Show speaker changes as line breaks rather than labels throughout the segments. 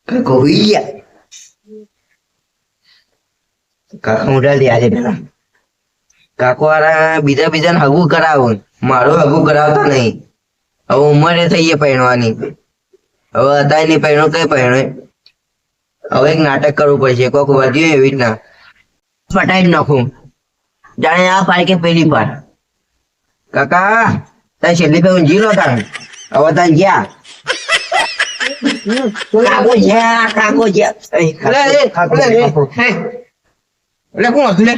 કાકો હોઈ ગયા. કાકા મોટા દે આજે પેલા કાકો વાળા બીજાને હગું કરાવો, મારું હગું કરાવતા નહીં. હવે ઉંમરે થઈ ગઈ પહેરવાની, હવે અત્યારે નહીં પહેરો કઈ પહેરો. હવે એક નાટક કરવું પડશે, કોક વધ્યું એવી રીતના પટાઈ જ નાખું, જાણે આ પાર કે પેલી પાર. કાકા તારે છેલ્લી પે ઊંઘી લો તારે, હવે તારે ગયા કાકો જ્યાં કાકો જ્યાં
એટલે કોણ હતું લે?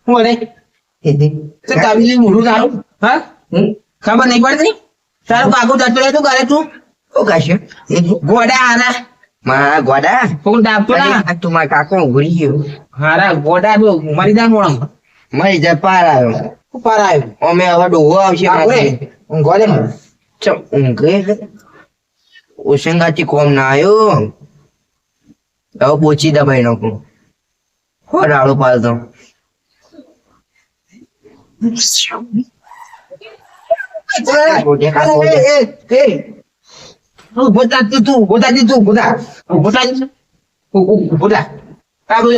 હું રે તારી લઈ મોઢું તારું? હા ખબર નહીં પડતી તારું કાકુ જતો રહે તું કરે તું
ગોડા હારા મારા ગોડા
કોણ દાબતો ના
તું મારા કાકો ઉઘડી ગયો
હારા ગોડા મારી દા મોડમ
મરી જાય પાર આવ્યો
પાર આવ્યો
અમે હવે ડોહો આવશે
ઊંઘો દે
ઊંઘે ઓશંગાથી કોમ ના આવ્યો. હવે પોચી દબાઈ નાખું હો રાડો પાડતો.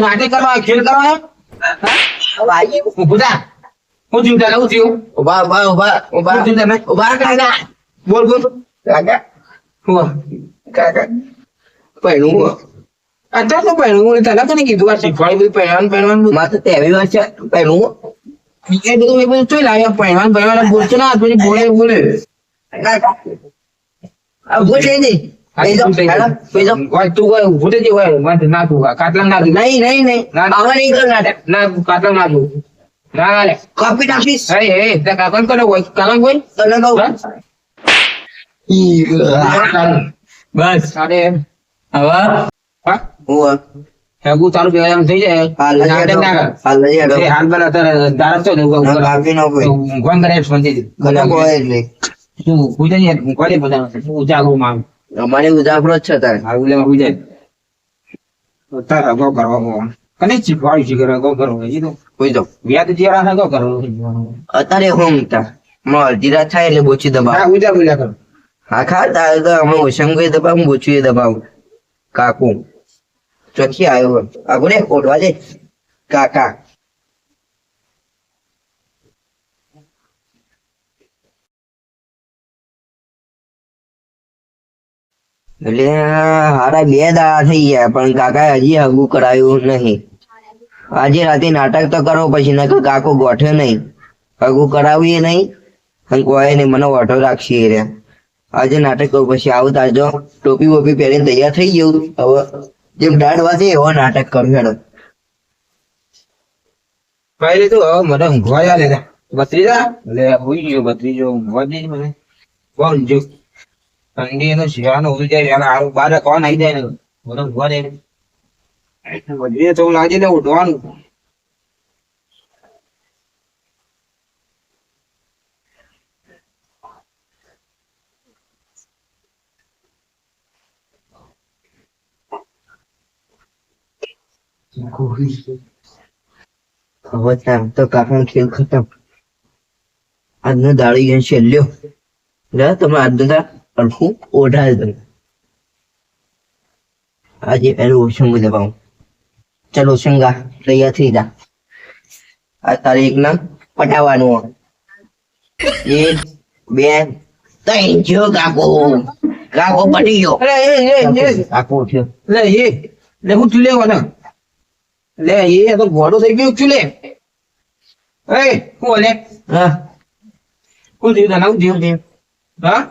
નાટક કરવા ખેલ કરવા હું જીવતા હું થયું
ઉભા ઉભા ઉભા ઉભા ઉભા કાકા
બોલ બોલ
કાકા કાકા પહેલું
અત્યારે તો પહેલું તને કોને કીધું આ શીખવાડી બધું પહેરવાનું
મારે તો એવી વાત છે પહેલું
એ બધું ચોઈ લાવ્યા પહેરવાનું બોલતો ના પછી બોલે બોલે
ઉભો છે નહીં
તું ઉભું થઈ હોય ના તું કાટલા ના
નહીં નહીં નહીં આવા નહીં કર નાટક
ના કાટલા ના તું ના લે
કોપી નાખીશ
કાકન કરે હોય કાકન કોઈ
તને કહું
બસ અરે હવે
હું
હેગું તારું પેલા થઈ જાય હાલ બને અત્યારે દારક તો ઊંઘવાન કરે શાંતિ તું પૂજા નહીં ઊંઘવા દે બધા ઉજાગરો માં
અમારે ઉજાગરો જ છે તારે
આવું લેવા પૂજાય તારા ગો કરવા કને શીખવાડ્યું છે કે ગો કરો એ તો
કોઈ તો
વ્યાજ જે રાખે ગો કરો
અત્યારે હું અડધી રાત થાય એટલે બોચી દબાવ
ઉજા બોલ્યા કરો
હા ખા તારે તો અમે ઓશંગો દબાવું બોચી દબાવું. કાકુ ચોથી આવ્યો આગો ને ઓઢવા દે કાકા એટલે હારા 2 દાડા થઈ ગયા પણ કાકા હજી હગું કરાયું નહીં. આજે રાતે નાટક તો કરો પછી નકર કાકો ગોઠે નહીં, હગું કરાવીએ નહીં અને કોઈ નહીં મને ઓઢો રાખશે રે. આજે નાટક કરું પછી આવું તાજો ટોપી વોપી પહેરીને તૈયાર થઈ ગયું. હવે જેમ દાડવા છે એવો નાટક કરું હેડો.
પહેલે તો હવે મને ઊંઘવા યાર લે બત્રીજા લે હોઈ ગયો બત્રીજો ઊંઘવા દે મને કોણ જો ઠંડી એનો શિયાળો ઉડી જાય યાર આરું બાર કોણ આવી જાય ને મને ઊંઘવા દે બત્રીજા તો લાગે ને ઉઠવાનું
હવે તો કાકા ખેલ ખતમ. આજનો દાડી ગયો છેલ્લો તમે આજનો અડખું ઓઢાય દો. આજે પેલું ઓશંગું દબાવું. ચલો ઓશંગા તૈયાર થઈ જા. આ તારે એક નામ પટાવવાનું 1 2 3 જો કાકો કાકો પટી ગયો. કાકો થયો
લે હું ચૂલે વાના લે એ તો ઘોડો થઈ ગયો ચૂલે એ હું લે
હા
હું જીવ તને હું જીવ હા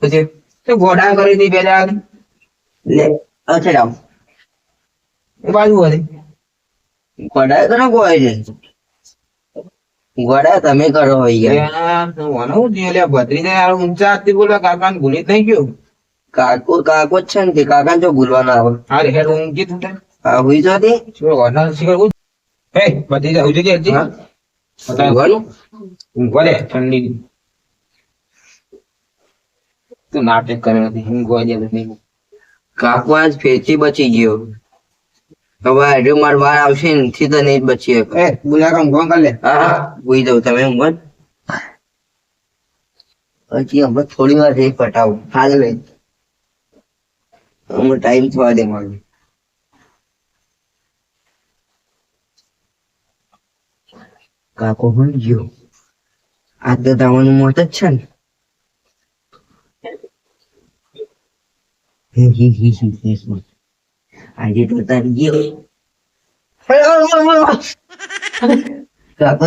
પછી
તો ઘોડા કરી દી પેલા
લે અચ્છા રામ
એ બાજુ વધે
ગોડા કરો કોઈ છે ગોડા તમે કરો હોય યાર
હું જીવ લે ભદ્રી જાય ઊંચા હાથથી બોલવા કાકા ભૂલી થઈ ગયું
કાકો કાકો જ છે ને તે કાકા જો ભૂલવાના આવે.
હા હેડ ઊંઘી તું
હા હુઈ જો તે
શું વાના શીખર હે ભદ્રી જાય ઉજે જલ્દી
ઊંઘવાનું
ઊંઘવા દે ઠંડી તું નાટક કરે નથી ઊંઘવા દે નહીં
કાકો આજ ફેરથી બચી ગયો. હવે આજે માર વાર આવશે ને થી તો નહીં જ બચી શકે.
એ બોલ્યા કામ ફોન કર લે
હા હુઈ જાઉં તમે ઊંઘો. હજી હમણાં થોડી વાર જઈ પટાવું હાલ લઈ હું ટાઈમ થવા દે મારું. કાકો હું ગયો આ તો તમારું મોત જ છે ને. આજે તો તારી ગયો કાકો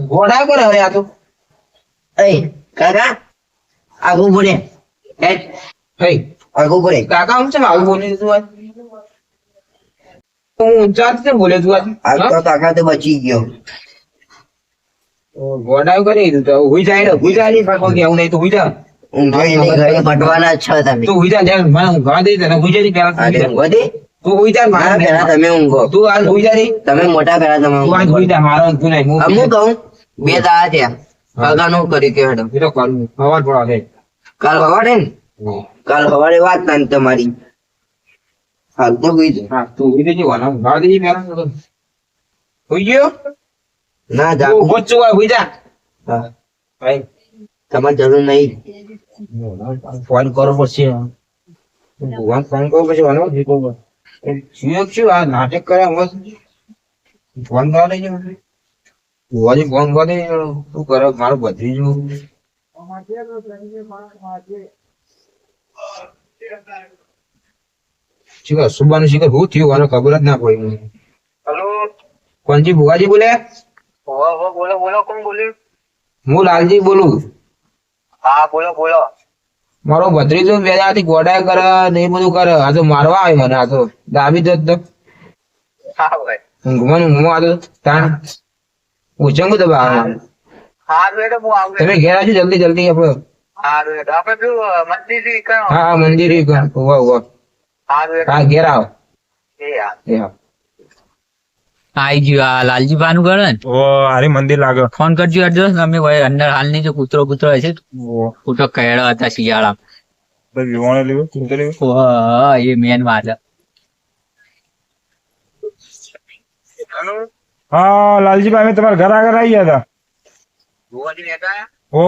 ઘોડા પર હવે આ તો
કાકા આગું પડે આગું પડે.
કાકા હું છે આવું બોલી તું આજ? હું ઊંચા છે બોલે તું આજ?
આજ તો કાકા તો બચી ગયો.
ઘોડા કરી દીધું તો હુઈ જાય હુઈ જાય પાછો કેવું નહીં તો હુઈ જા.
ઊંઘો એને ઘરે પટવાના જ છો તમે.
તું હુઈ જા મને ઊંઘવા દે તને હુઈ જતી પેલા
આજે ઊંઘો દે.
તું હુઈ જા
મારા
મારા
પેલા તમે ઊંઘો.
તું આજ હુઈ જા રે
તમે મોટા પેલા તમે
તું આજ
ઊંઘો.
હુઈ જા મારો ઊંઘતું નહીં હું
હું કહું બે દાડા થયા કાકાનું કરી કે હેડો.
એ તો કરું હવા પડવા દે
કાલ સવારે ને કાલ સવારે વાત થાય ને તમારી. હાલ તો હુઈ જાઓ.
હા તું હુઈ દેજે વાલા ઊંઘવા દેજે પેલા હુઈ ગયો
ના જા.
તું ઉભો જ છું હુઈ જા
હા,
ભાઈ
તમારે જરૂર નહીં.
ફોન કરવો પડશે ભગવાન ફોન કરવો પડશે વાલો શું આ નાટક કરે મસ્ત ફોન કરવા લઈ જાય ભુવાજી ફોન કરે શું કરે મારું ભત્રીજું શિખર સુબાનું શિખર હું થયું મને ખબર જ ના પડી મને. કોણજી ભુવાજી બોલે?
બોલો કોણ બોલ્યું?
હું લાલજી બોલું.
હા બોલો.
મારો ભત્રીજો બે દાડાથી ગોડાય કરે ને એ બધું કરે આ તો મારવા આવ્યો મને આ તો દાબી દો તો
હા ભાઈ.
ઊંઘમાં આ તો તાણ ઉછંગ તો બહાર
હા બેટો હું આવું.
તમે ઘેર આવજો જલ્દી જલ્દી આપણે
હા બેટો આપણે પેલું મંદિર થી કયો?
હા મંદિર ઉભા
હા બેટો
હા ઘેર આવો
એ યાર.
એ હા
આઈ ગયું આ લાલજી ભાનું ઘર ને
ઓ અરે મંદિર લાગે
ફોન કરજો અડજો અમે ભાઈ અંદર હાલની જે કૂતરો હશે કૂતરો કહેડા હતા શિયાળા
વિવાણો લેવો ચિંતા લેવો
એ મેન વાત છે.
હા લાલજીભાઈ અમે તમારા ઘર આગળ આવી ગયા હતા
ભુવાજી નેતા
ઓ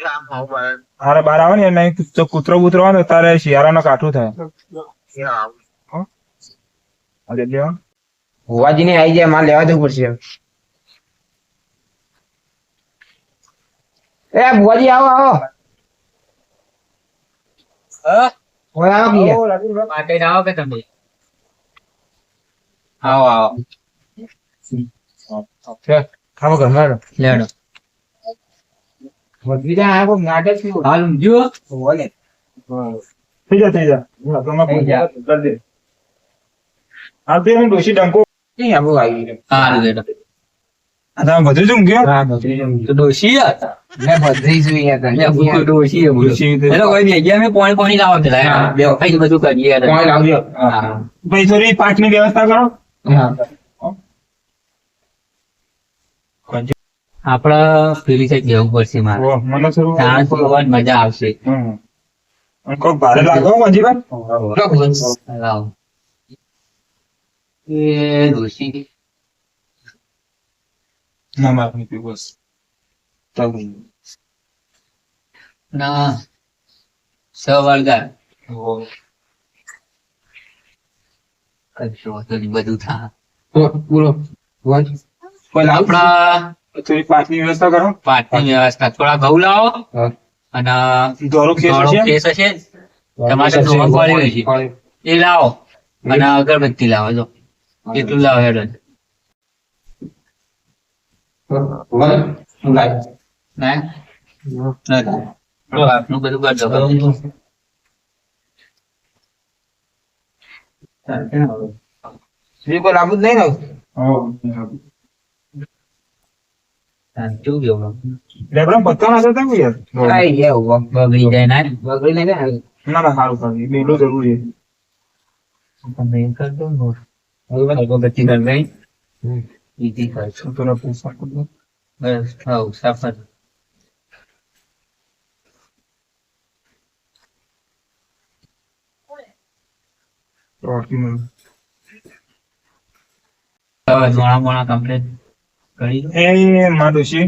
આમ આવું ભાઈ.
હારે બાર આવે ને નહીં તો કૂતરો બૂતરો આવે ને તારે શિયાળાનો કાઠું થાય
એ આવું.
અરે લેવા
ભુવાજી ને આવી જાય માલ લેવા જવું પડશે એ ભુવાજી આવો આવો ઓય આવો કે
માટે આવો કે તમે આવો આવો
ખાવો ઘરમાં
લેડો
વધી જાય આવો નાટક થયું
હાલ ઊંઘ્યો
બોલે
થઈ જા તમે
થઈ જા.
કરી દે હા તે હું ડોશી ડંકો
નહીં આવું આવી ગયું
હાલ લેડો
આ તમે બધું જ ઊંઘ્યો
હા ભત્રીજો
તો ડોશી હતા
મેં ભત્રીજો અહીંયા હતા
ડોશી
ડોશી તો-
એટલે કોઈ નહીં અમે પાણી લાવો પેલા
હા.
બે વખત બધું કરીએ
કોણ લાવજો
હા.
ભાઈ થોડી પાકની વ્યવસ્થા કરો
હા
આપડે પેલી સાઈડ જવું પડશે મારે
ઓ, મને થોડું
ત્યાં જોવાની મજા આવશે
હમ. અને કોક ભારે લાગો મંજીભાઈ
લાવો એ ડોશી
ના મારે નહીં પીવું, બસ
ના સવારગાર કરશો તો બધું થાય
પૂરો ભુવાજી કોઈ લાવ
આપડા
થોડી પાકની વ્યવસ્થા કરો
પાટની વ્યવસ્થા થોડા ઘઉં લાવો
હા.
અને
દોરો ખેસ
ધોળો
છે
કેસ હશે તમારે ધોવા પડી છે એ લાવો અને અગરબત્તી લાવો જો એટલું લાવો હેડો ના નથી. તો આપનું બધું કરજો
કોઈ લાવવું જ નહીં ને
હો.
કેવું કેવું
લેબડા પત્તા ના થતા કોઈ યાર
આઈ ગયા ઉભો.
બગડી જાય ના
બગડી નહીં ને
ના ના સારું કરવી એટલું જરૂરી છે
તમે એમ કરજો ને અગરબત્તી કરી દઈ ઈજી કરશો
થોડા પૈસા આપો.
બસ હાઉ સાફર
ઓળખી મળે.
હવે ધોણા મોણા કમ્પ્લીટ કરી દો.
એ માં ડોશી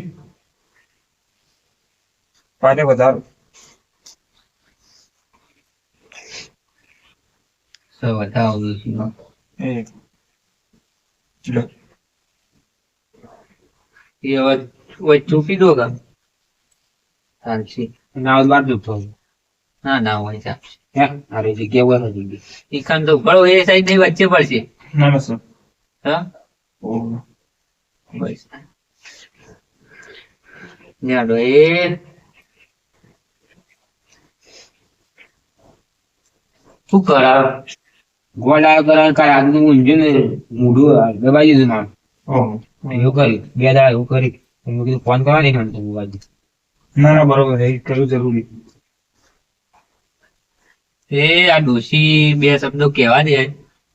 પાટે વધારો.
તો બતાવો ડોશીનો.
એ લો.
એ હવે ઓય ચૂકી દો ગા ચાલશે.
ના બાર દુખતો
ના ના હોય ચાલશે.
હે અરે જગ્યા હોય જગ્યા
ઈખાન તો ભરો એ સાઈડ ની વચ્ચે પડશે.
ના ના સર.
હા
ઓહ.
બસ ન્યાડો એ શું કરાવ
ગોળા કરા કાય આગનું ઊંઝું ને મૂઢું દબાઈ દીધું મારું
ઓહ.
એવું કર્યું 2 દાડા એવું કરી મેં કીધું ફોન કરવા દે મને બાજુ
ના ના બરોબર એ કરવું જરૂરી.
એ આ ડોશી 2 શબ્દો કહેવા દે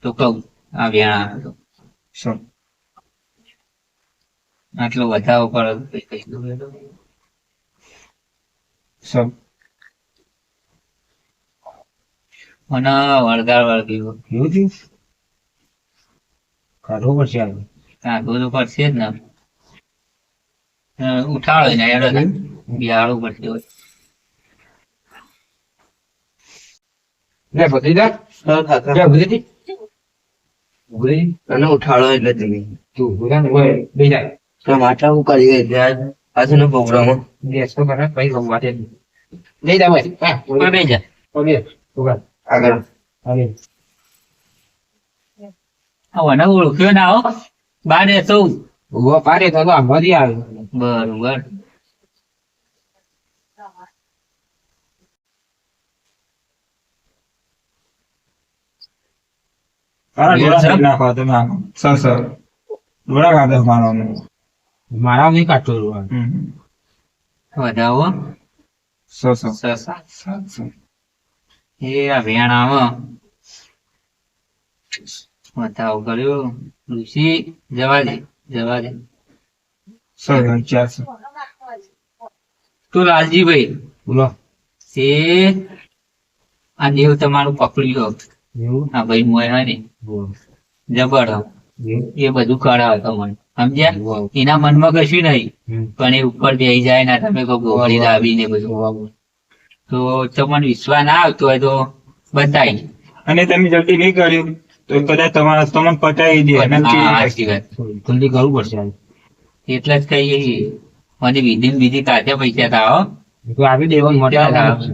તો કહું આ વેણા તો
સર.
આટલો વધારો કરો તો કઈ કહી દઉં હેડો.
સર.
મને વળગાર વળગ્યું
એવું થયું કાઢવું પડશે આ
કાઢવું તો પડશે જ ને ઉઠાડો ને હેડો બિહાડવું પડશે હોય.
લે ભત્રીજા લે ભત્રીજી ભત્રીજી
અને ઉઠાડો એટલે તમે
તું બોલા ને ઓય બેજા
તો માથા હું કરી ગઈ ત્યાં આજનો પ્રોગ્રામ
ગેસ તો કરે પછી ગમવા દે લઈ જા ભાઈ હા
ઉપર બેસી જા.
ઓકે ઓકે
આગળ
ઓકે
મને ઓળખ્યો ના હો બારે તો
ઉભો પાડે તો આ મરી આવે
બરોબર.
તારા ડોળા સાઈડ નાખો તમે આખો. સર સર ડોળા કાઢે મારો અમે.
મારા નહીં કાઢતો રહ્યો
વધાવો
સર સર.
સસા
સર.
એ આ વેણામાં વધાવો કર્યો ઋષિ જવા દે જવા દે.
સર ચાર સર.
તો લાલજીભાઈ
બોલો
તે આ દેવ તમારું પકડ્યું
એવું
આ ભાઈ મોય હે ને
બોલો
જબર હો. એ બધું કરાવે તમને સમજ્યા. એના મનમાં કશું નહીં પણ એ ઉપર બેસી જાય ને તમે કહો ગોળી દાબી ને બધું તો તમને વિશ્વાસ ના આવતો હોય તો બતાવી.
અને તમે જલ્દી નહીં કર્યું તો કદાચ તમારા તમને પટાવી દે. અને
હા, સાચી વાત.
જલ્દી કરવું પડશે આ.
એટલે જ કહીએ છીએ. મને વિધિ બીજી કાચા પૈસા થાવ
તો આવી દેવા મોટા આવશે.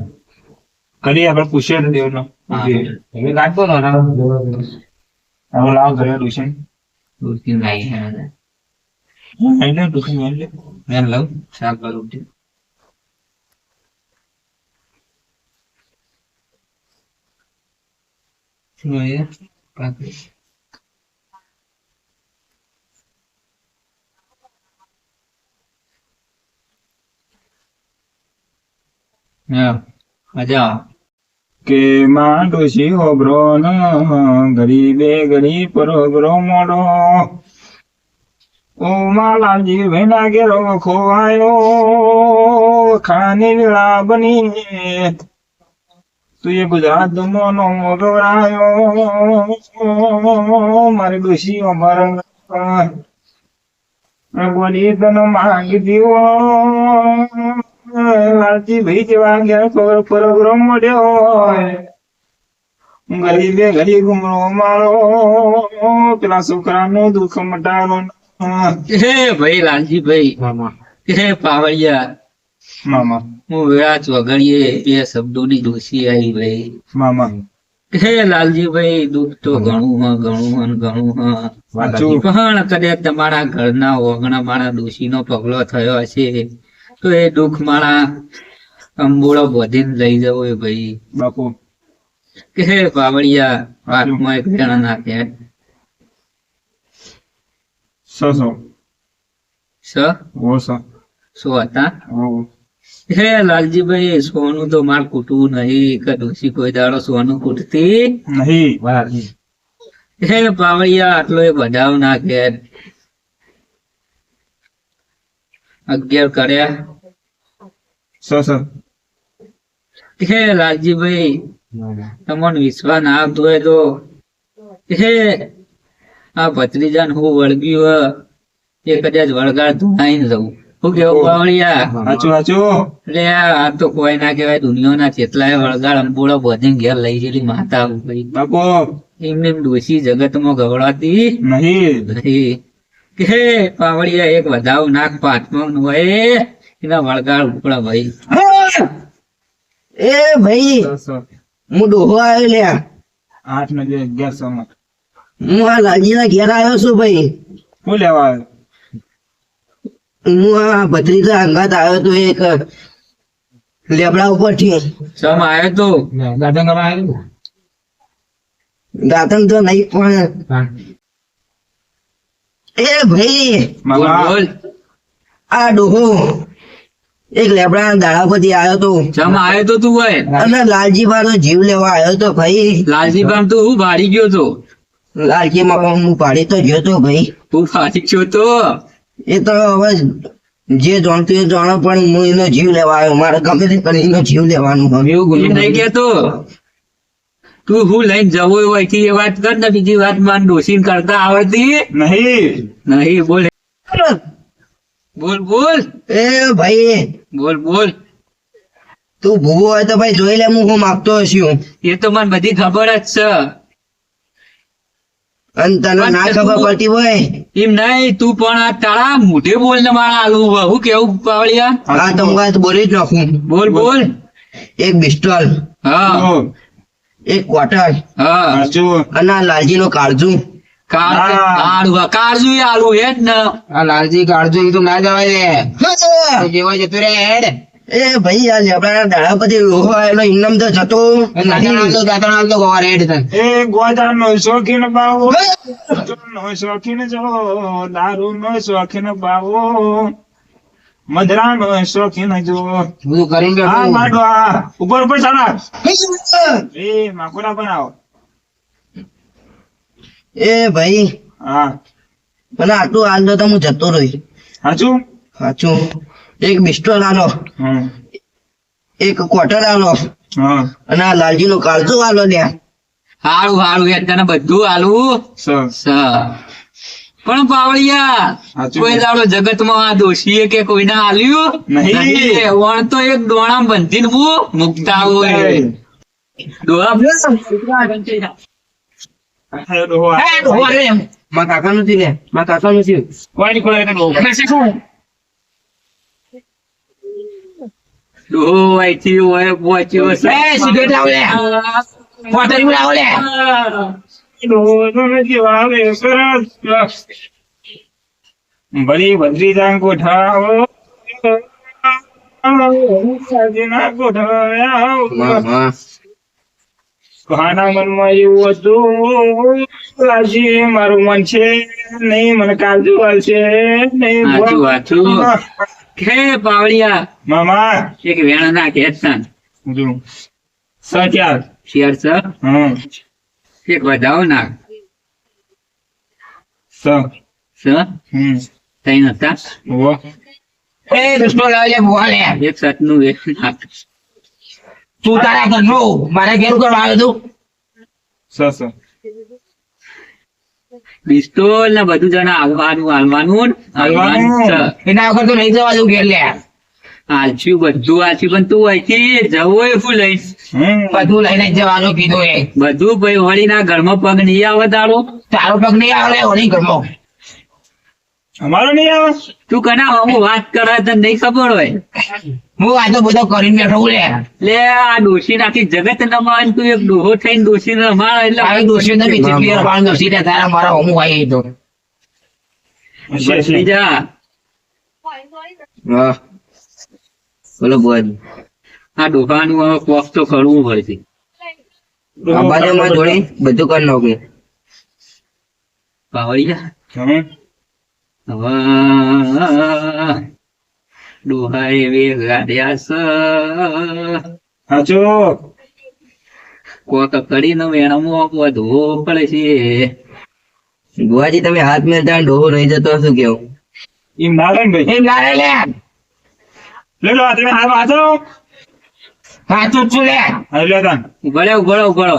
કરી આપણે પૂછીએ તો દેવનો.
હા.
તમે કાઢતો ને
હવે લાવ ઘરે ટ્યુશન.
દૂરથી લાવી
એટલે ટ્યુશન એટલે
મેં લઉં શાક કરું છું. શું એ? કાંકરી. હા મજા
કે માં ડોશી હોબરો ન ગરીબે ગરીબ પરોબરો મોડો ઓ માલાજી વેના ઘેરો ખોવાયો ખાની વેળા બની તું એ ગુજરાત મોનો મોગવરાયો મારી ડોશી અમાર ગોળી તને માંગી દીવો લાલજી ભાઈ જેવા ગયા ખબર પરોગ્રામ મળ્યો ગરીબે ગરીબ ગુમરો મારો પેલા છોકરાનો દુઃખ મટાડો.
હે ભાઈ લાલજીભાઈ
મામા
હે પાવડિયા
મામા
હું વેળા ચોગડીએ 2 શબ્દોની દોષી આવી ભાઈ.
મામા
હે લાલજીભાઈ દુઃખ તો ઘણું ઘણું ઘણું
વાંચું.
પણ કદાચ તમારા ઘરના ઓગણા મારા દોષીનો પગલો થયો હશે તો એ દુઃખ મારા અંબોળો બધીને લઈ જવો એ ભાઈ.
બાપુ
કે હે પાવડિયા હાથમાં એક જણા નાખ્યા
સો
સ
ઓ સો
શું હતા.
ઓ
હે લાલજીભાઈ સોનું તો માર કૂટવું નહીં કે ડોશી કોઈ દાડો સોનું કૂટતી.
નહીં
બરાબર
હે પાવડિયા આટલો એ બધાવ ના ઘેર 11 કર્યા.
સો
હે લાલજીભાઈ
મામા
તમને વિશ્વાસ ના આવતો હોય તો હે આ ભત્રીજાને હું વળગ્યું એ કદાચ વળગાડ ધુણાઈને જવું શું કેવું પાવળિયા
સાચું સાચું
એટલે આ તો કોઈ ના કહેવાય દુનિયાના કેટલાય વળગાડ અંબોળો બધીને ઘેર લઈ ગયેલી માતા ભાઈ
બાપુ
એમને એમ ડોશી જગતમાં ગવડાતી
નહીં
નથી કે પાવળિયા એક વધાવ નાક પાથમાં હોય એના વળગાડ ઉપડા ભાઈ
એ ભાઈ હું ડોહો આવ્યો લ્યા
8 ને 1100 માં
હું આ લાલજીના ઘેર આવ્યો છું ભાઈ
શું લેવા આવ્યો?
હું આ ભત્રીજા અંગાત આવ્યો તો એક લેબડા ઉપરથી
સમ આવ્યો તો
ગાર્ડન કરવા આવ્યું
દાતન તો નહીં પણ એ ભાઈ
બોલ
મામા
બોલ
આ ડોહો એક લેબડા દાડા પરથી આવ્યો તો
સમ આવ્યો તો તું ભાઈ
અને લાલજી બાનો જીવ લેવા આવ્યો તો ભાઈ
લાલજી બામ તું હું ભાડી ગયો તો
લાલજી માં હું પાડી તો ગયો તો ભાઈ
હું ભાડી ગયો તો
એ તો હવે જે જાણતું એ જાણો પણ હું એનો જીવ લેવા આવ્યો મારે ગમે તે કરી એનો જીવ લેવાનું હવે એવું
એ નહીં કેતો તું હું લઈને જવો હોય થી એ વાત કર ને બીજી વાત માન ડોસીન કરતા આવડતી
નહીં
નહીં બોલ બોલ બોલ
એ ભાઈ
બોલ બોલ
તું ભૂવો હોય તો ભાઈ જોઈ લે હું શું માગતો હશું
એ તો મને બધી ખબર જ છે
અને તને ના ખબર પડતી હોય
એમ નહીં તું પણ આ તારા મોઢે બોલ ને મારા આલુ હું કેવું પાવળિયા
આ તો હું વાત બોલી જ નાખું
બોલ બોલ
એક પિસ્તોલ
હા
એક ક્વાર્ટર
હા
સાચું
અને આ લાલજી નો કાળજુ
કાળજુ આલુ હે જ ને
આ લાલજી કાળજુ તો ના જવાય રે જેવા જતું રે હેડ
એ ભાઈ આ લેબડાના દાડા પછી રોહો આવેલો ઇનામ તો જતો
દાંતણ ગોવા રેડ તન
એ ગોદાનો શોખીન બાવો નો શોખીન જો દારૂ નો શોખીન બાવો મદરા નો શોખીન જો
બધું કરીને
આ
બેઠો
માટો આ ઉપર ઉપર ચાલા એ માકોડા બનાવો
એ ભાઈ
હા
મને આટલું હાલ તો હું જતો રહી
સાચું
સાચું એક પિસ્તોલ આલો
હમ
એક ક્વાર્ટર આલો
હા
અને આ લાલજી નો કાળજુ આલો લ્યા
હારું હારું યાર તને બધું આલું
સરસ
પણ પાવળિયા
સાચું.
કોઈ દાડો જગતમાં આ દોષીએ કે કોઈને આલ્યું
નહીં.
વણ તો એક દોણામ બંધીને હું મુકતા હોય દોડા
મારા કાકા નથી લે મારા કાકા નથી
ડોહો અહીંથી હોય પહોંચ્યો છે.
સિગરેટ લાવ લે ક્વાર્ટર લાવ લે
બધી ભત્રીજા ગોઠાવો સાજીના ગોઠાવ્યા કહાના મનમાં એવું હતું લાજી મારું મન છે નહીં મને કાળજુ હાલશે નહીં
હાચું, હાચું. હે પાવળિયા
મામા
એક વેણ ના ખેંચતા
જો સત્યાર
શેર છે
હમ
એક વધાવો નાખ
સ
સ
હમ
તૈન હતા
વો
એ પિસ્તોલ લાવ લે ભૂવા લે
એક સતનું એક નાખ
તું તારા ઘરનો મારા ઘેર કરવા આવ્યો તું
સ
પિસ્તોલ ને બધું જણા હાલવાનું છે.
એના વગર તો નહીં જવા દઉં ઘેર લે
આલસ્યું બધું આલસ્યું પણ તું અહીંથી જવો એ શું લઈશ
હમ
બધું લઈને જ જવાનું કીધું એ
બધું ભાઈ વળીના ઘરમાં પગ નહીં આવે તારો
તારો પગ નહીં આવે ઓની ઘરમાં
અમારો નહીં આવે
તું કના હું વાત કરે તને નહીં ખબર હોય
હું આ તો બધો કરીને બેઠો લે
લે આ ડોશી નાખી જગત નમાન તું એક ડોહો થઈને ડોશી રમાડ એટલે
આવી દોષી નથી જેટલી રવાણ દોષી ને તારા મારા હું આવી તો
બચી જા
હા બોલો બુઆજી
આ ડોહાનું હવે કોક તો કરવું પડશે
આ બાજુ માં જોડી બધું કરી નાખ્યું
પાવળિયા
હમ
હવે ડોહા એવી ગાડ્યા છે
સાચું
કોક કરીને વેણમાં વધવો પડે છે
બુઆજી તમે હાથ મેળતા ડોહો રહી જતો શું કેવું
એમ ના થાય ને ભાઈ
એમ લાગે લે
લે લો તમે હાથ વાંચો
સાચું જ છું લે
હા લે તાન
ઉભળે ઉભળો ઉભળો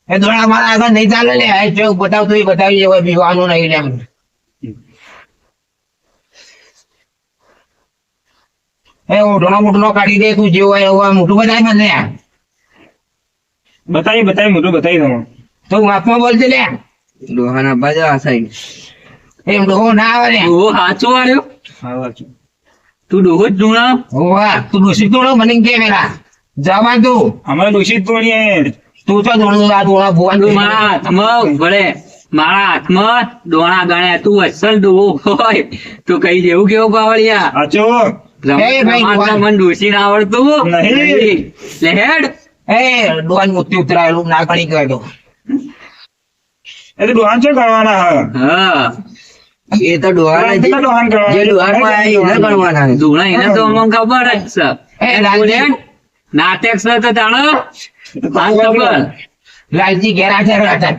એ દોડા મારા આગળ નહીં ચાલે લે આ જો બતાવતો એ બતાવી દેવાય બીવાનું નહીં લે એ ઓઢણો મોટલો કાઢી દે તું જેવો હોય એવું મોટું બતાવી મને
બતાવી મોટું બતાવી દઉં.
તું માપમાં બોલજે લે
ડોહાના બાજુ આ સાઈડ.
એમ ડોહો ના આવે ને
ડોહો સાચો આવ્યો
હા વાંચું.
તું ડોહો જ ધૂણા
હોવા તું ડોસી તોડો મને કે પેલા જવા તું
અમે દોષિત કોણીએ.
તું તો દોડું આ દોડા ભુવન
તું મારા હાથમાં ભલે મારા હાથમાં દોણા ગણ્યા તું અસલ ડોહો હોય તો કઈ દેવું કેવું પાવળિયા
સાચો.
મને ડોસી ના આવડતું
નહીં.
લેહેડ
એ ડોહાન મોતી ઉતરાયેલું ના ગણી ગયો
એ તો ડોહાન શું કરવાના હે?
હા
એ તો ડોહાના જે
ડોહાન કરવાના?
જે ડોહામાં આવે એને ગણવાના.
ધૂણા એને તો અમને ખબર જ છે
એ લાલજી
નાટક છે તો જાણો ખબર
લાલજી ઘેર હાજર હતા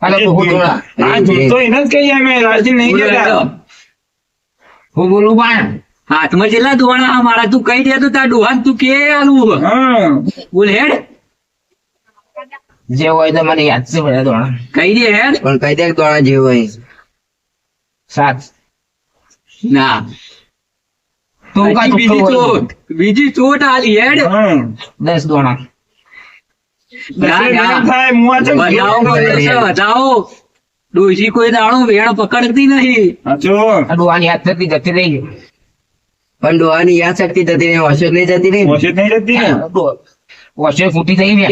હાલો ડોહો દોડા
આ જૂઠો એને જ કહીએ અમે, લાલજી નહીં કહેતા.
હું બોલું પણ
હાથમાં જેટલા ધોણા મારા તું કઈ દે તો તાર ડોહાન તું કે આલું
હા
બોલ હેડ
જે હોય તો મને યાદ છે બધા દોડા
કઈ દે હેડ
પણ કઈ દે ડોહા જેવું હોય.
સાત
ના
તું કા
હજી બીજી ચોટ આલી હેડ
હા
10 દોડા
ના ના
થાય મુઆ ચમ
વધાવો પડશે, વધાવો ડોશી કોઈ દાડો વેણ પકડતી નહીં
સાચો.
આ ડોહાની યાદ થતી જતી રહી
પણ ડોહાની યાદ શક્તિ જતી નહીં, હોશો નહીં જતી નહીં.
ઓછી નહીં જતી ને.
વર્ષે ફૂટી થઈ ને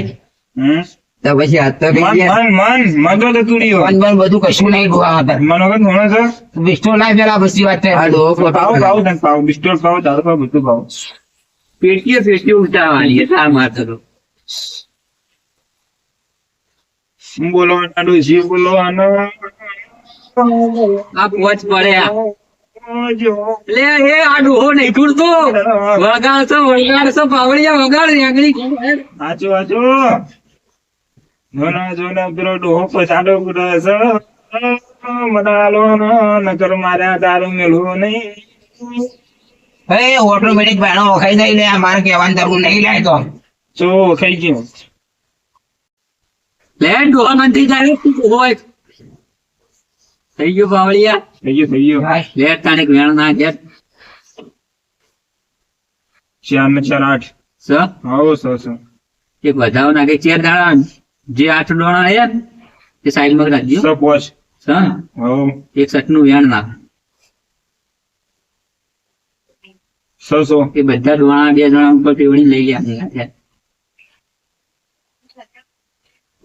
હમ.
તો પછી હાથ તો
મન
કઈ ગયા.
મન તો જતું રહ્યું.
મન બન બધું કશું નહીં ડોહા હતા
મન વગર ધોણો છે.
વિસ્તો ના પેલા પછી વાત
આ ડોહો
પાવ
ખોટો
પાવ તને પાવ બિસ્ટોલ પાવ દારૂ પાવ બધું પાવ.
પેટીએ ઉઠાવવાની તાર માથે તો
હું બોલવાના ડોશી બોલવાનો.
આ પોચ પડ્યા
જો.
લે એ આ ડોહો નહીં છૂટતો વગાડશો પાવડિયા વગાડ આંગળી
સાચો સાચો. જોના જોના પેલો ડોહો પછાડો કરે છે. મને આલો નકર મારા દારૂ મેળવો નહીં.
એ ઓટોમેટિક ભાણો વખાઈ જાય લે આ મારે કહેવાની જરૂર નહીં લે તો
ચો ખાઈ ગયો.
લે ડોહા નથી જાય તું હોય થઈ ગયો પાવડિયા
થઈ ગયો.
લે તાણે વેણ ના ઘેર
4 ને 4 8.
સ
આવો સો
એક વધાવો નાખે ચાર દાડા જે 8 ડોણા આયા ને તે સાઈડ માં રાખજો
સો પોચ.
સ
આવો
એક સટનું વેણ નાખ
સો
એ બધા ડોણા 2 જણા ઉપર પેવડી લઈ ગયા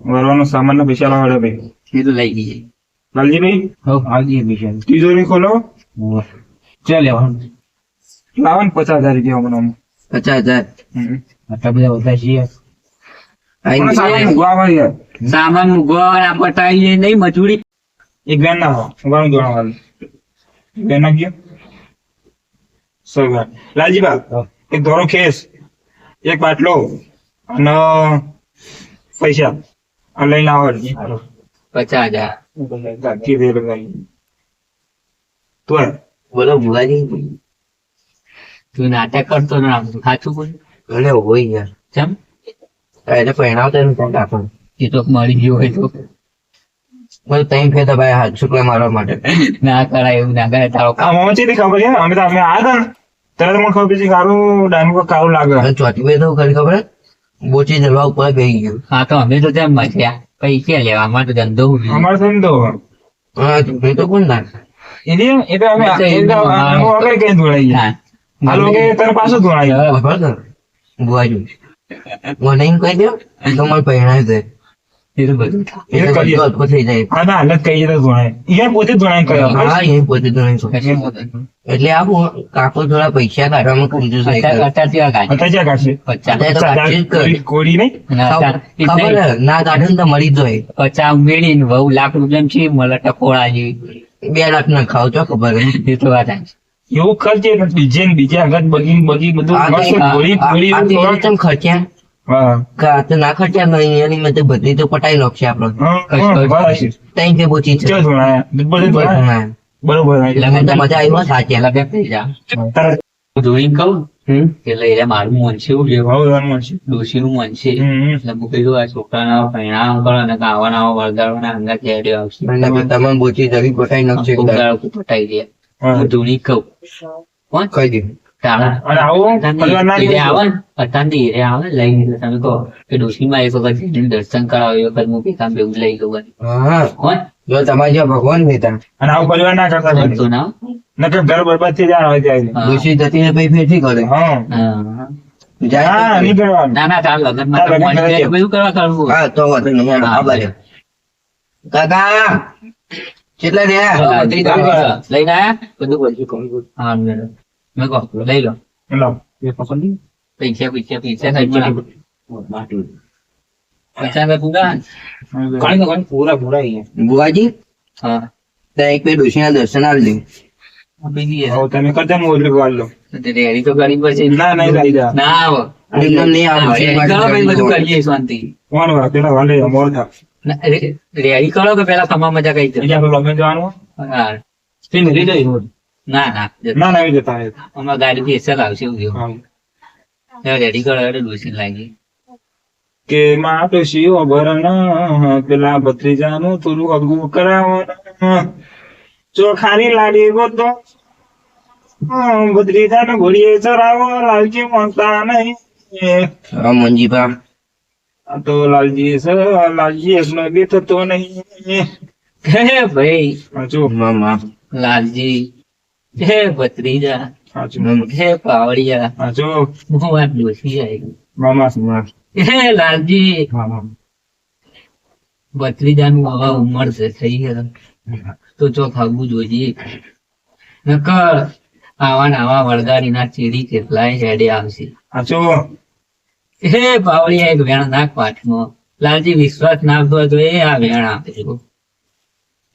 વરવાનો સામાન ના પૈસા લાવવા ભાઈ.
એ તો લઈ ગઈ
લાલજીભાઈ
હો આવજી બિચારી
તિજોરી ખોલો.
ચાલ લેવાનું
લાવો ને 50,000 રૂપિયા મને.
50,000.
આટલા બધા બધા છીએ
આઈને
સામાન ઉગવા યાર.
સામાન મૂકવા પટાઈ નહીં મજૂરી
એક બેન ના ઉગાનું દોણા વાળી બેન ના ગયો. સો લાલજીબા એક દોરો ખેસ એક બાટલો અને પૈસા આ લઈને આવો.
50,000
તું
બોલો ભુવાજી.
તું નાટક કરતો ના સાચું બોલ
અને હોય યાર.
ચમ
એને પહેણાવતા નથી કોણ કાકો.
એ તો મળી ગયો હોય તો
મને તઈ ફેરતા ભાઈ હાથ શુક્લ મારવા માટે.
ના કરાય એવું ના કરાય તારો
આ મોમાં ચેલી ખબર છે અમે તો અમે આવ્યા હતા ને તરત મને ખબર પડી સારું ડાયનું કાળું લાગે.
અને ચોથી બે તો ખરી ખબર બોચી જલવા ઉપર બેસી ગયું.
હા તો અમે તો જેમ મચ્યા પૈસા લેવા અમારે તો ધંધો ઉભી.
અમારે તો એમ તો
હા ચૂંટણી તો કોણ નાખે.
એ તો અમે આગળ કઈ ધોળાઈ ગયા. આ લોકો તને પાછું ધોળાઈ ગયા.
ખબર છે ભુવાજી મને એમ કહી દો તો મને પહેણાવી દે.
એ તો બધું થાય.
એટલે
કરીએ.
બધું હલકો થઈ જાય.
હા ના હાલત કઈ જતા ધોળાય એ પોતે જ ધોળાઈ કર્યો.
હા એ પોતે તો નહીં સોચે.
કશું વાંધો નહીં.
એટલે આ કાકો થોડા પૈસા કાઢવામાં કૂદું છે.
અત્યારે ત્યાં ગાડી.
અત્યારે ક્યાં કાઢશે?
50
વાતચીત કરી.
કોડી નહીં.
અને અત્યારે
ખબર હે, ના કાઢે ને તો મરી જ જાય.
50 ઉમેરીને વહુ લાખ રૂપિયા છે મળે ટકોળા જેવી
2 લાખ ના ખાવ છો ખબર હે.
એ તો વાત સાચી.
એવું ખર્ચે બીજે ને બીજે આગળ બગી બધું
આ
મસ્ત ગોળી ગોળી
આ તો એને કેમ ખર્ચ્યા
હા
કે આ તો ના ખર્ચ્યા નહીં એની મેં તો બધી તો પટાઈ નાખશે આપડે.
બસ
તઈ કે બોચી છે.
ચલ ધોળાયા બધું ધોળાયા.
હા.
બરોબર
એટલે મને તો મજા આવી હો સાચી.
પેલા બે પૈસા
તારા
જોઈને કહું એટલે એને મારું મન છે એવું લેવા
બહુ ધર્મ છે.
ડોશી નું મન છે
હમ.
એટલે હું કીધું આ છોકરાના પરિણામ કરો અને આવા નવા વળગાડવાના અંગા કેડ્યો આવશે
તમામ બોચી જરી ગોઠાઈ નાખશે
કોક દાડો પટાઈ દે
હા.
હું ધૂણી કહું કોણ
કહી દે
તારા
અને આવું પરિવાર ના
હીરે
કહેજો.
આવે ને અત્યારની હીરે આવે ને લઈને એટલે તમે કહો કે ડોશીમાં એક વખત જઈને દર્શન કરાવો એ વખત હું ભેગા ભેગું લઈ લઉં
હા
કોણ
જો તમારે જ્યાં ભગવાન રહેતા
અને આવું પરિવાર ના કરતા કોઈ.
તો ના
નકર ઘર બરબાદ થઈ જાય હવે ત્યારે.
હા.
ડોશી જતી ને પછી ફેરથી કરે
હા.
હા.
જાય
હા,
તો
નહીં કરવાનું.
ના ના તાર લગ્નમાં
તાર
તો
લગ્ન
મોડી
કરે છે.
બધું કરવા કરવું
હા તો વાંધો નહીં હેડો,
હા,
આભાર. કાકા કેટલા રહ્યા
લઈને આયા બધું બધું હા મેડમ મેં કહો લઈ લો
લો.
પૈસા પૈસા પૈસા કઈ પણ પૈસા કઈ પૂરા
પૂરા પૂરા અહીંયા.
બુવાજી
હા
ત્યાં એક બે ડોશીના દર્શન આવી
આપી દઈએ
હવે તમે કરતા હું એટલે વાળ લો.
તો રેડી તો કરી પડશે
ના નહીં લઈ જા.
ના આવો
એકદમ નહીં આવે
રેડી કરો પછી બધું કરીએ શાંતિ
કોણ વાર પેલા વાલે મોર થા.
રેડી કરો કે પેલા તમામ મજા કઈ
બીજા પેલો લગ્ન જવાનું
હા
સ્પીન લઈ જાય.
ના ના
ના ના આવી જતા રહે.
અમારા ગાડી થી એસલ આવશે એવું જેવું
હા.
રેડી કરો એટલે ડોસી લાગી
કે માં તો શિવ ભરણ પેલા ભત્રીજાનું થોડું અગું કરાવવાનું ચોખાની લાડી ગોતો ભત્રીજાને ઘોડીએ ચરાવો લાલજી માંગતા નહીં.
હા મંજીભા
આ તો લાલજી એકનો બી થતો નહીં.
હે ભાઈ
સાચું
મામા
લાલજી હે ભત્રીજા
સાચું
હે પાવડિયા
સાચું
હું આ ડોસી આવી
મામા
હે લાલજી
મામા
ભત્રીજાનું હવે ઉંમર છે થઈ ગયો તો ચો ખાવું જોઈએ નકર આવા ને આવા વળગાડીના ચીડી કેટલાય હેડે આવશે
સાચું
હે પાવડિયા એક વેણ નાખ પાઠમાં લાલજી વિશ્વાસ નાખતો હોય તો એ આ વેણ આપે છે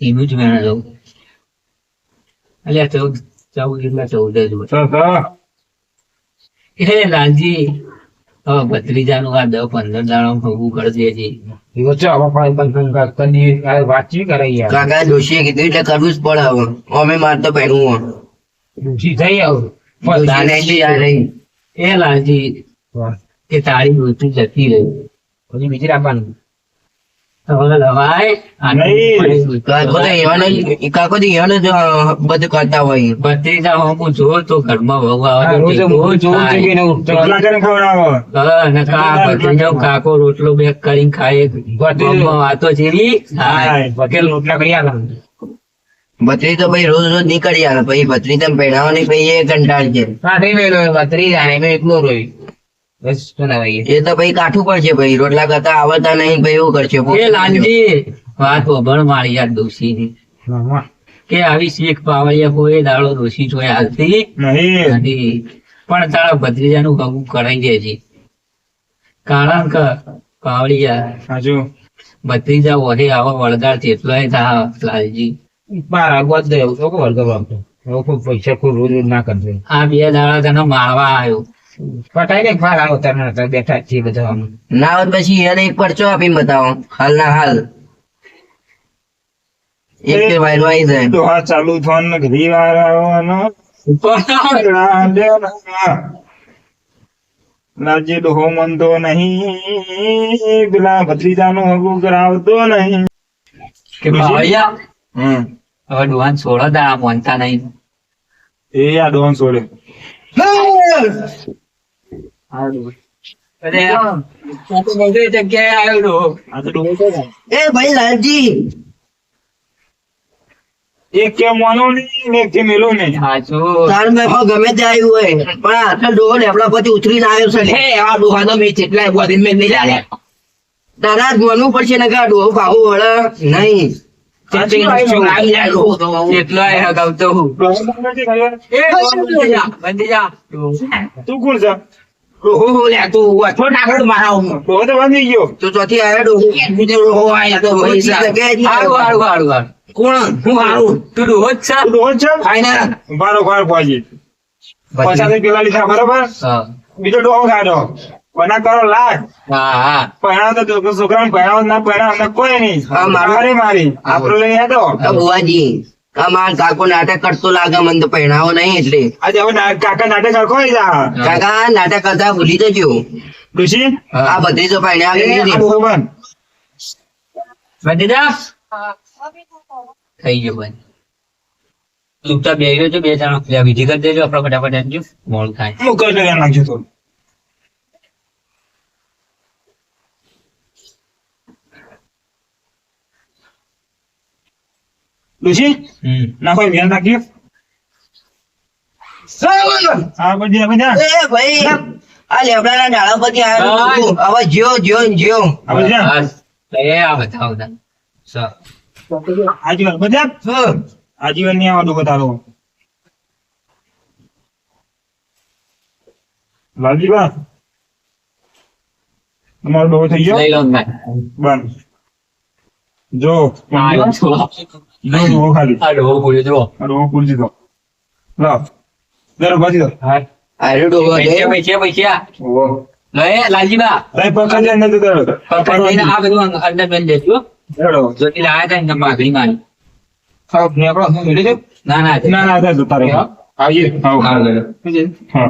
એનું જ વેણ લઉં અલ્યા 14 જ હોય હે લાલજી હવે ભત્રીજાનું આ 10-15 દાડો ભોગવું કરી દેજે
એવો છે, હવે પણ કદી આ વાતચીત કરે યાર.
કાકા ડોશીએ કીધું એટલે કરવું જ પડે હવે અમે મારતો પહેરવું
ઊંચી થઈ આવું.
એ લાલજી કે તારી ડોસી જતી રહી
પછી બીજી રાખવાનું.
હવે લવાય
નહીં.
કાકો તો એવા નહીં કાકો તો એવા જ બધું કરતા હોય
ભત્રીજા હું જોઉં તો ઘરમાં વહુ આવે
હા,
તો
રોજ
કેવું
હું જોઉં છું કે
થાય.
નહીં ઉઠતો.
રોટલા કરીને ખવડાવો.
અને ભત્રીજો કાકો રોટલો બેક કરીને ખાય ઘરમાં વાતો જેવી થાય.
વકીલ રોટલા કરી આલે.
ભત્રી તો ભાઈ રોજ રોજ નીકળી આવે પછી ભત્રી તમે પહેરાવાની પછી એ કંટાળ છે
હા, થઈ ગયેલો બત્રી જાય મેં એકલો રોઈ. બસ શું ના ભાઈ.
એ તો પછી કાઠું પડશે ભાઈ રોટલા કરતા આવડતા નહીં ભાઈ એવું કરશે
એ લાલજી વાત વભળ મારી યાર ડોશીની કે આવી શીખ પાવડિયા કોઈ દાડો ડોશી જોઈ હાલતી
નહીં.
નથી પણ તારા ભત્રીજાનું કબૂલ કરાઈ દેજે કારણ કે પાવડિયા
સાચું
ભત્રીજા ઓહે આવો વળગાડ તેટલોય થા લાલજી
બાર આગવા જ દે તો વર્ગ વાપતો. હવે કોઈ પૈસા કોઈ રોજ રોજ ના કરજો.
આ 2 દાડા તને મારવા આવ્યો
પટાઈ ને ફાર આવો તને બેઠા જ છીએ બધા આમ.
ના હોત પછી એને એક પરચો આપીને બતાવો હાલ ના હાલ એક બે વાયરો આવી જાય
તો આ ચાલુ થવાનું ને ઘડી વાર આવવાનો. લાલજી ડોહો મનતો નહીં પેલા ભત્રીજાનું હગું કરાવતો નહીં.
કે પાવડિયા
હમ
હવે ડોહાન છોડો દાડા મોનતા નહીં
એ આ ડોન છોડે.
અરે હું તો બધી જગ્યાએ આવ્યો ડોહો.
આ તો ડોહો છે ને.
એ ભાઈ લાલજી
એક કે મોનો નહીં ને એક કે મેલો નહીં.
સાચું
તાર મેં હો ગમે તે આવ્યું હોય પણ આટલો ડોહો લેપડા પરથી ઉતરીને આવ્યો છે
હે આ ડોહા તો મેં જેટલા બોધી મેં નહીં લાગ્યા.
તારા જ માનવું પડશે ને કે આ ડોહો ખાવો વળે નહીં
આવી જાય ડોહો તો.
કેટલો આવ્યો ગાવતો હું એ બંધી જા
તું કોણ છે?
ડોહો લે તું વઠો નાખડ મારા હું.
ડોહો તો બાંધી ગયો.
તો ચોથી આવ્યો ડોહો
બીજો ડોહો આયા તો
બીજી
પૈસા.
જગ્યાએ જ
હારું
આવ્યો.
હારું હારું હારું
કોણ હું હારું
તું ડોહો જ છે
તું ડોહો જ છે?
ફાઈનલ.
બારો વાર પહોંચી. પછાથી પેલા લીધા બરોબર
હા
બીજો ડોહો કાઢો કોના કરો લાખ
હા
પહેણાવ તો છોકરાને પહેણાવ ના પહેણાવ અમને કોઈ નહીં
હા, મારો-
મારી મારી આપણો લઈ હેડો.
તો બુવાજી આ માર કાકો નાટક કરતો લાગે મને તો પહેણાવો નહીં એટલે
આજે હવે કાકા નાટક આખો આવી જા
કાકા નાટક કરતા ભૂલી જજો
ડોશી
આ બધી તો પહેણ્યા આવી
આ
દીધી.
ભગવાન
બંધીદા થઈ ગયો બંધ ચૂપચાપ બેહી રહ્યો છો બે જણા પેલા વિધિ કરી દેજો આપણે ફટાફટ આવજો મોડું થાય
મુકર ધ્યાન રાખજો થોડું ડોશી નાખો ધ્યાન રાખજો આ બધી આ બધા
એ ભાઈ આ લેબડાના ડાળા પરથી
હા.
આવ્યો હવે જ્યો જ્યો ને જ્યો
આ બધા
બસ એ આ બતાવો તને સર
આજીવન બધા આજીવન ની આવા દુઃખ તારો લાલજીબા તમારો ડોહો થઈ ગયો
લઈ લો ને
બંધ જો
આ
જો ડોહો ખાલી
આ ડોહો બોલ્યો જો
આ ડોહો પૂરી દીધો લાવ જરા બાજી દો
આયરો ડોહો છે.
પૈસા પૈસા પૈસા
ઓહો
લે લાલજીબા
લઈ પકડ લે નથી કરો
પકડ લઈને આ બધું અંદર બેન દેજો
હેડો
જોતી લાયા હતા ને માગણી મારી
સાહેબ, ને આપણો હેડી છે?
ના ના
ના ના તારે આવીએ આવો
હા
હા